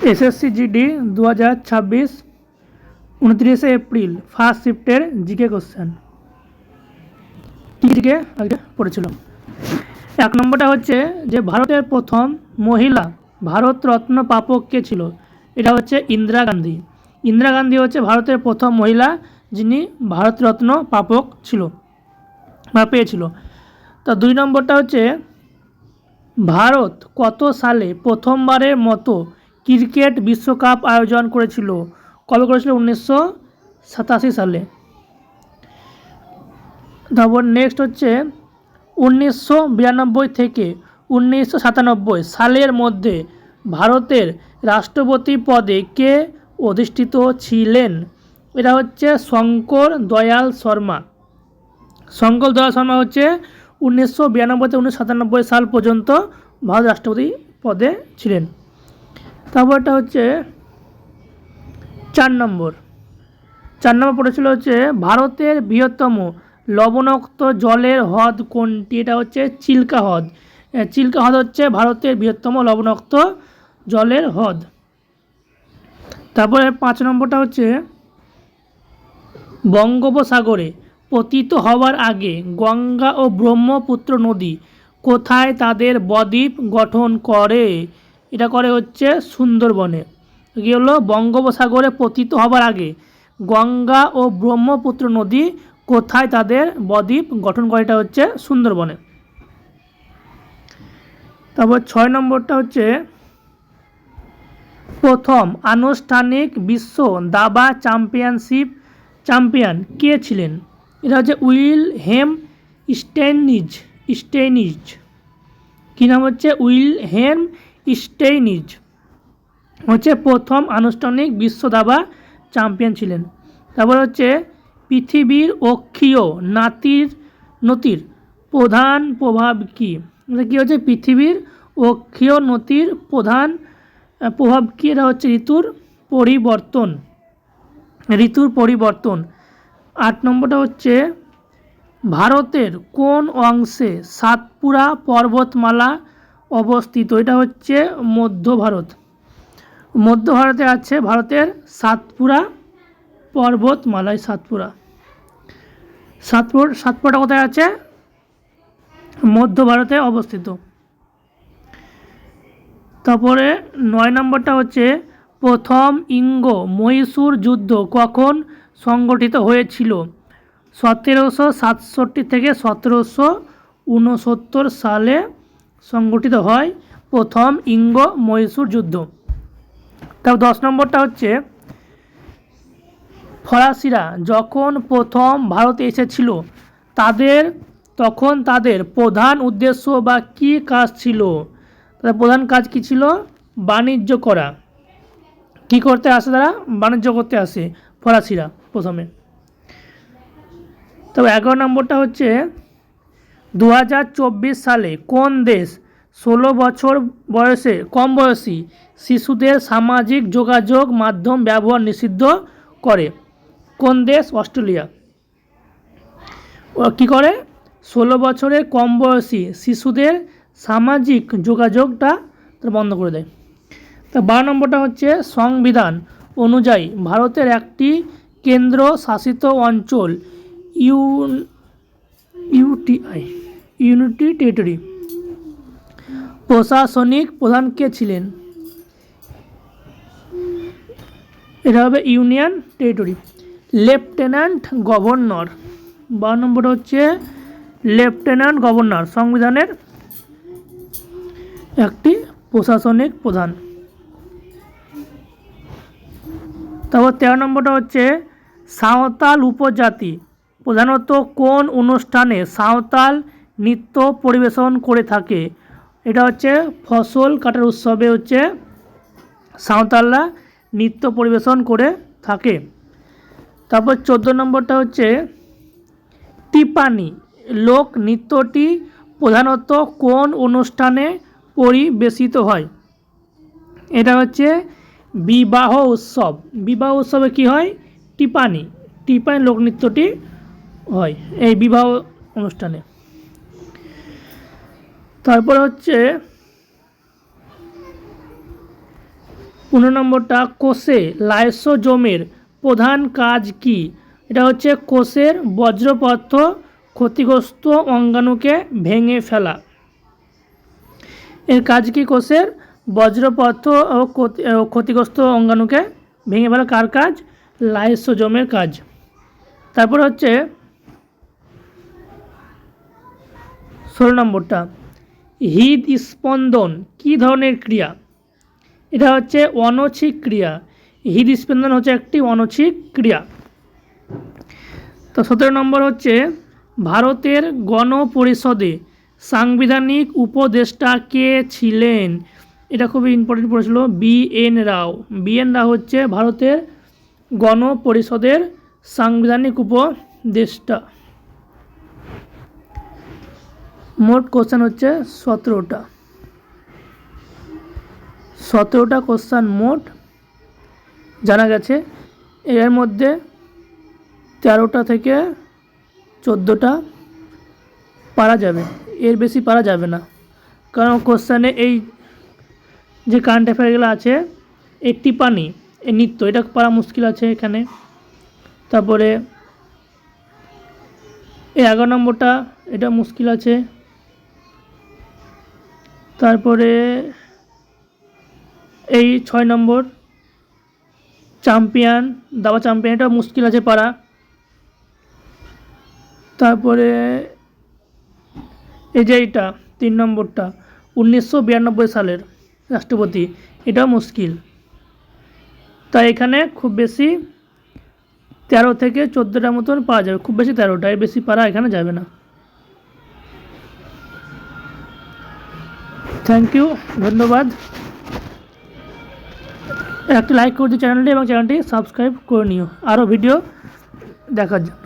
SSC GD 2026 29 April first shifter GK question GK আগে পড়েছিল। এক নম্বরটা হচ্ছে যে ভারতের প্রথম মহিলা ভারতরত্ন প্রাপক কে ছিল? এটা হচ্ছে ইন্দিরা গান্ধী। ইন্দিরা গান্ধী হচ্ছে ভারতের প্রথম মহিলা যিনি ভারতরত্ন প্রাপক ছিল বা পেয়েছিল। তো দুই নম্বরটা হচ্ছে ভারত কত সালে প্রথমবারের মতো ক্রিকেট বিশ্বকাপ আয়োজন করেছিল? কবে করেছিল? 1987 সালে। তারপর নেক্সট হচ্ছে 1992 থেকে 1997 সালের মধ্যে ভারতের রাষ্ট্রপতি পদে কে অধিষ্ঠিত ছিলেন? এটা হচ্ছে শঙ্কর দয়াল শর্মা। শঙ্কর দয়াল শর্মা হচ্ছে 1992 থেকে 1997 সাল পর্যন্ত ভারত রাষ্ট্রপতি পদে ছিলেন। তারপরটা হচ্ছে 4 নম্বর পড়েছিল হচ্ছে ভারতের বৃহত্তম লবণাক্ত জলের হ্রদ কোনটি? এটা হচ্ছে চিল্কা হ্রদ। চিল্কা হ্রদ হচ্ছে ভারতের বৃহত্তম লবণাক্ত জলের হ্রদ। তারপরে 5 নম্বরটা হচ্ছে বঙ্গোপসাগরে পতিত হওয়ার আগে গঙ্গা ও ব্রহ্মপুত্র নদী কোথায় তাদের বদ্বীপ গঠন করে? এটা করে হচ্ছে সুন্দরবনে। কি হলো? বঙ্গোপসাগরে পতিত হওয়ার আগে গঙ্গা ও ব্রহ্মপুত্র নদী কোথায় তাদের বদ্বীপ গঠন করে? এটা হচ্ছে সুন্দরবনে। তারপর 6 নম্বরটা হচ্ছে প্রথম আনুষ্ঠানিক বিশ্ব দাবা চ্যাম্পিয়ন কে ছিলেন? এটা হচ্ছে উইলহেম স্টেইনিজ। কী নাম হচ্ছে? উইলহেম স্টেইনিজ হচ্ছে প্রথম আনুষ্ঠানিক বিশ্ব দাবা চ্যাম্পিয়ন ছিলেন। তারপর হচ্ছে পৃথিবীর অক্ষীয় নতির প্রধান প্রভাব কী? এটা কী হচ্ছে? পৃথিবীর অক্ষীয় নতির প্রধান প্রভাব কী? এটা হচ্ছে ঋতুর পরিবর্তন। 8 নম্বরটা হচ্ছে ভারতের কোন অংশে সাতপুরা পর্বতমালা অবস্থিত? এটা হচ্ছে মধ্য ভারতে আছে ভারতের সাতপুরা পর্বতমালায়। সাতপুরাটা কোথায় আছে? মধ্য ভারতে অবস্থিত। তারপরে 9 নম্বরটা হচ্ছে প্রথম ইঙ্গ মহীশূর যুদ্ধ কখন সংগঠিত হয়েছিল? 1767 থেকে 1769 সালে সংগঠিত হয় প্রথম ইঙ্গ মহীশূর যুদ্ধ। তারপর 10 নম্বরটা হচ্ছে ফরাসিরা যখন প্রথম ভারতে এসেছিল তখন তাদের প্রধান উদ্দেশ্য বা কী কাজ ছিল? তাদের প্রধান কাজ কী ছিল? বাণিজ্য করা। কী করতে আসে তারা? বাণিজ্য করতে আসে ফরাসিরা প্রথমে। তবে 11 নম্বরটা হচ্ছে 2024 সালে কোন দেশ 16 বছর কম বয়সী শিশুদের সামাজিক যোগাযোগ মাধ্যম ব্যবহার নিষিদ্ধ করে? কোন দেশ? অস্ট্রেলিয়া। কী করে? 16 বছরের কম বয়সী শিশুদের সামাজিক যোগাযোগটা বন্ধ করে দেয়। তো 12 নম্বরটা হচ্ছে সংবিধান অনুযায়ী ভারতের একটি কেন্দ্র শাসিত অঞ্চল ইউনিটি টেরিটরি প্রশাসনিক প্রধান কে ছিলেন? এটা হবে ইউনিয়ন টেরিটরি। Lieutenant governor. 12 নম্বরটা হচ্ছে লেফটেন্যান্ট গভর্নর সংবিধানের একটি প্রশাসনিক প্রধান। তারপর 13 নম্বরটা হচ্ছে সাঁওতাল উপজাতি প্রধানত কোন অনুষ্ঠানে সাঁওতাল নৃত্য পরিবেশন করে থাকে? এটা হচ্ছে ফসল কাটার উৎসবে হচ্ছে সাঁওতালরা নৃত্য পরিবেশন করে থাকে। তারপর 14 নম্বরটা হচ্ছে টিপানি লোক নৃত্যটি প্রধানত কোন অনুষ্ঠানে পরিবেশিত হয়? এটা হচ্ছে বিবাহ উৎসবে কি হয়? টিপানি লোকনৃত্যটি হয় এই বিবাহ অনুষ্ঠানে। তারপর হচ্ছে 15 নম্বরটা কোষে লাইসোজোমের প্রধান কাজ কি? এটা হচ্ছে কোষের বর্জ্য ক্ষতিগ্রস্ত অঙ্গাণুকে ভেঙে ফেলা। এর কাজ কি? কোষের বর্জ্য ও ক্ষতিগ্রস্ত অঙ্গাণুকে ভেঙে ফেলা কার কাজ? লাইসোজোমের কাজ। তারপর হচ্ছে 16 নম্বরটা হৃদস্পন্দন কী ধরনের ক্রিয়া? এটা হচ্ছে অনৈচ্ছিক ক্রিয়া। হৃদস্পন্দন হচ্ছে একটি অনৈচ্ছিক ক্রিয়া। তো 17 নম্বর হচ্ছে ভারতের গণপরিষদে সাংবিধানিক উপদেষ্টা কে ছিলেন? এটা খুবই ইম্পর্টেন্ট পড়েছিল, বি.এন. রাও। বি.এন. রাও হচ্ছে ভারতের গণপরিষদের সাংবিধানিক উপদেষ্টা। মোট কোশ্চেন হচ্ছে 17টা। 17টা কোশ্চেন মোট জানা গেছে। এর মধ্যে 13টা থেকে 14টা পারা যাবে, এর বেশি পারা যাবে না, কারণ কোশ্চেনে এই যে কারেন্ট অ্যাফেয়ারগুলো আছে এই টিপানি, এই নৃত্য, এটা পারা মুশকিল আছে এখানে। তারপরে এই 11 নম্বরটা, এটা মুশকিল আছে। তারপরে এই 6 নম্বর চ্যাম্পিয়ন, দাবা চ্যাম্পিয়ন, এটা মুশকিল আছে পারা। তারপরে এই যে এইটা 3 নম্বরটা 1992 সালের রাষ্ট্রপতি, এটাও মুশকিল। তাই এখানে খুব বেশি 13 থেকে 14টার মতন পাওয়া যাবে, খুব বেশি 13টা, এর বেশি পারা এখানে যাবে না। থ্যাংক ইউ, ধন্যবাদ। একটা লাইক করে দিও চ্যানেলটি এবং চ্যানেলটি সাবস্ক্রাইব করে নিও আরও ভিডিও দেখার জন্য।